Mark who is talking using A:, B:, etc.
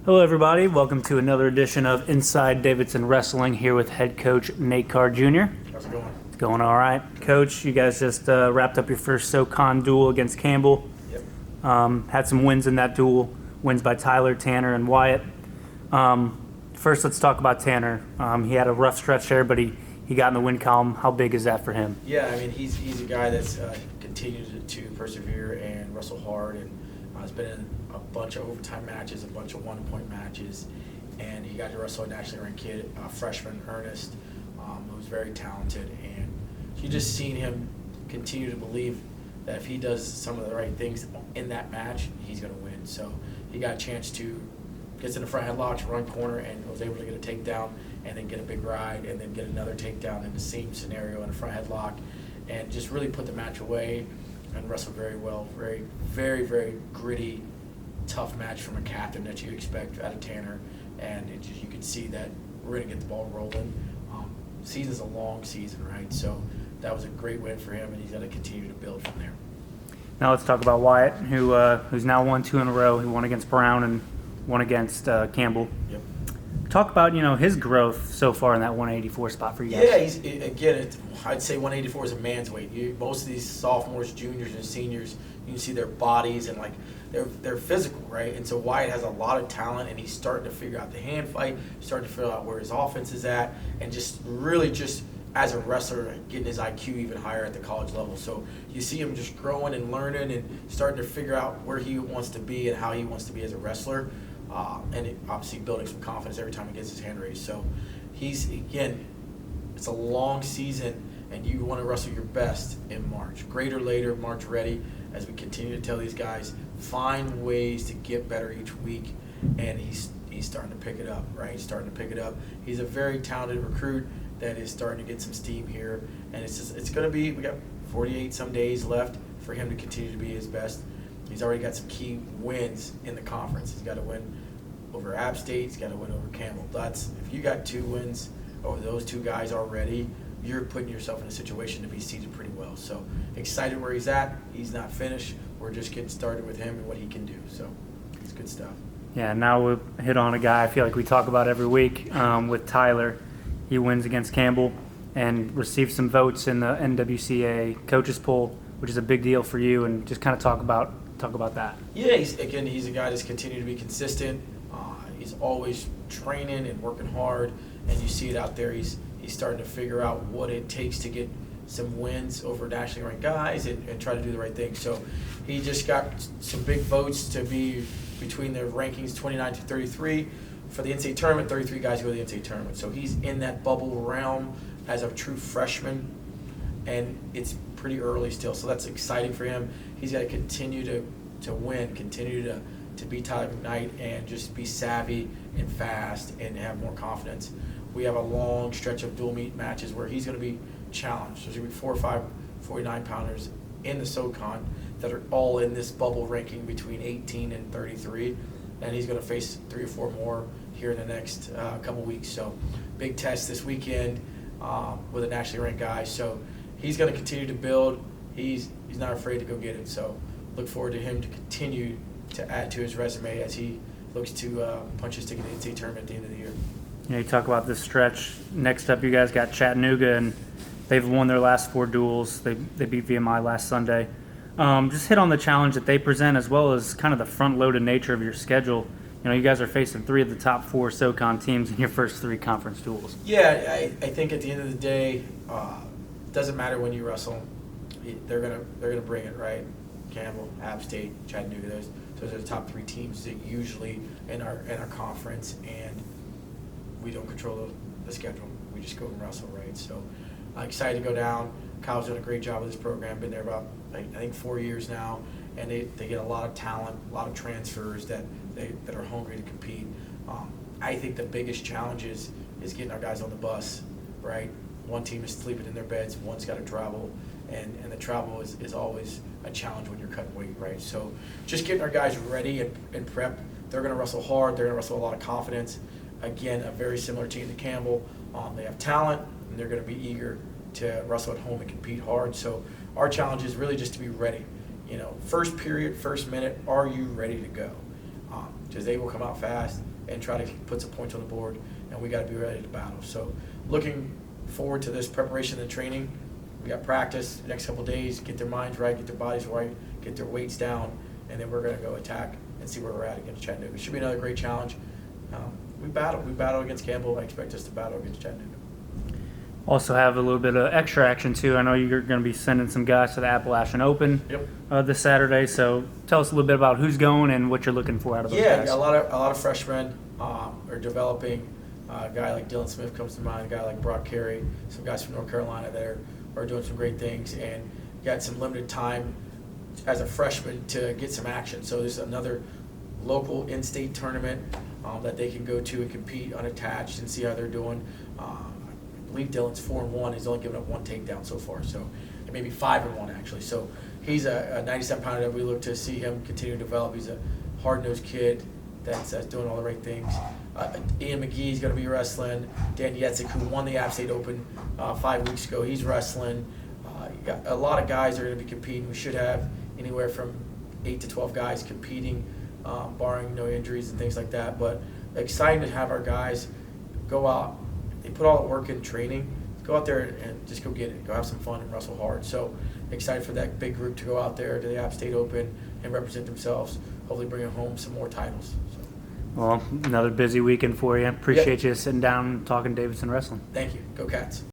A: Hello, everybody. Welcome to another edition of Inside Davidson Wrestling here with head coach Nate Carr Jr.
B: How's it going?
A: It's going all right. Coach, you guys just wrapped up your first SoCon duel against Campbell.
B: Yep.
A: Had some wins in that duel, wins by Tyler, Tanner, and Wyatt. First, let's talk about Tanner. He had a rough stretch there, but he got in the win column. How big is that for him?
B: Yeah, I mean, he's a guy that's continued to persevere and wrestle hard, and has been in a bunch of overtime matches, a bunch of one-point matches, and he got to wrestle a nationally ranked kid, freshman Ernest, who's very talented, and you just seen him continue to believe that if he does some of the right things in that match, he's going to win. So he got a chance to get in the front headlock, run corner, and was able to get a takedown, and then get a big ride, and then get another takedown in the same scenario in a front headlock, and just really put the match away and wrestled very well. Very, very, very gritty, tough match from a captain that you expect out of Tanner, and you can see that we're going to get the ball rolling. Season's a long season, right? So that was a great win for him, and he's got to continue to build from there.
A: Now let's talk about Wyatt, who's now won 2 in a row. He won against Brown and won against Campbell.
B: Yep.
A: Talk about his growth so far in that 184 spot for you guys.
B: Yeah, I'd say 184 is a man's weight. Most of these sophomores, juniors, and seniors, you can see their bodies and they're physical, right? And so Wyatt has a lot of talent, and he's starting to figure out the hand fight, starting to figure out where his offense is at, and just as a wrestler, getting his IQ even higher at the college level. So you see him just growing and learning and starting to figure out where he wants to be and how he wants to be as a wrestler. And obviously building some confidence every time he gets his hand raised. So it's a long season, and you want to wrestle your best in March. Greater later, March ready, as we continue to tell these guys, find ways to get better each week, and he's starting to pick it up, right? He's starting to pick it up. He's a very talented recruit that is starting to get some steam here, and it's going to be, we got 48 some days left for him to continue to be his best. He's already got some key wins in the conference. He's got to win over App State. He's got to win over Campbell. If you got 2 wins over those 2 guys already, you're putting yourself in a situation to be seeded pretty well. So excited where he's at. He's not finished. We're just getting started with him and what he can do. So it's good stuff.
A: Yeah, now we'll hit on a guy I feel like we talk about every week with Tyler. He wins against Campbell and received some votes in the NWCA coaches poll, which is a big deal for you, and just kind of talk about that.
B: Yeah, he's a guy that's continued to be consistent. He's always training and working hard, and you see it out there. He's starting to figure out what it takes to get some wins over nationally ranked guys and try to do the right thing. So he just got some big votes to be between the rankings 29 to 33. For the NCAA tournament, 33 guys go to the NCAA tournament. So he's in that bubble realm as a true freshman, and it's pretty early still. So that's exciting for him. He's got to continue to win, continue to beat Tyler McKnight, and just be savvy and fast and have more confidence. We have a long stretch of dual meet matches where he's going to be challenged. There's going to be 4 or 5 49-pounders in the SoCon that are all in this bubble ranking between 18 and 33, and he's going to face 3 or 4 more here in the next couple weeks. So big test this weekend with a nationally ranked guy. So he's going to continue to build. He's not afraid to go get it. So look forward to him to continue to add to his resume as he looks to punch his ticket to the NCAA tournament at the end of the year.
A: You talk about this stretch. Next up, you guys got Chattanooga, and they've won their last 4 duels. They beat VMI last Sunday. Just hit on the challenge that they present, as well as kind of the front-loaded nature of your schedule. You guys are facing 3 of the top 4 SoCon teams in your first 3 conference duels.
B: Yeah, I think at the end of the day, it doesn't matter when you wrestle. They're gonna bring it, right? Campbell, App State, Chattanooga. Those are the top 3 teams that usually in our conference, and we don't control the schedule. We just go and wrestle, right? So I'm excited to go down. Kyle's done a great job with this program. Been there about I think 4 years now, and they get a lot of talent, a lot of transfers that are hungry to compete. I think the biggest challenge is getting our guys on the bus, right? One team is sleeping in their beds, one's got to travel, and the travel is always a challenge when you're cutting weight, right? So just getting our guys ready and prep. They're going to wrestle hard. They're going to wrestle with a lot of confidence. Again, a very similar team to Campbell. They have talent, and they're going to be eager to wrestle at home and compete hard. So our challenge is really just to be ready. First period, first minute, are you ready to go? because they will come out fast and try to put some points on the board, and we got to be ready to battle. So looking forward to this preparation and training. We got practice the next couple of days, get their minds right, get their bodies right, get their weights down, and then we're going to go attack and see where we're at against Chattanooga. It should be another great challenge. We battle against Campbell. I expect us to battle against Chattanooga.
A: Also have a little bit of extra action too. I know you're going to be sending some guys to the Appalachian Open this Saturday. So tell us a little bit about who's going and what you're looking for out of those guys.
B: Yeah, a lot of freshmen are developing. A guy like Dylan Smith comes to mind. A guy like Brock Carey. Some guys from North Carolina that are doing some great things, and got some limited time as a freshman to get some action. So there's another local in-state tournament that they can go to and compete unattached and see how they're doing. I believe Dylan's 4-1. He's only given up one takedown so far, so maybe 5-1 actually. So he's a 97-pounder that we look to see him continue to develop. He's a hard-nosed kid that's doing all the right things. Ian McGee's going to be wrestling. Dan Yetzik, who won the App State Open 5 weeks ago, he's wrestling. You got a lot of guys that are going to be competing. We should have anywhere from 8 to 12 guys competing, barring no injuries and things like that. But exciting to have our guys go out. They put all the work in training. Go out there and just go get it. Go have some fun and wrestle hard. So excited for that big group to go out there to the App State Open and represent themselves. Hopefully bringing home some more titles. So.
A: Well, another busy weekend for you. Appreciate you sitting down and talking Davidson wrestling.
B: Thank you. Go Cats.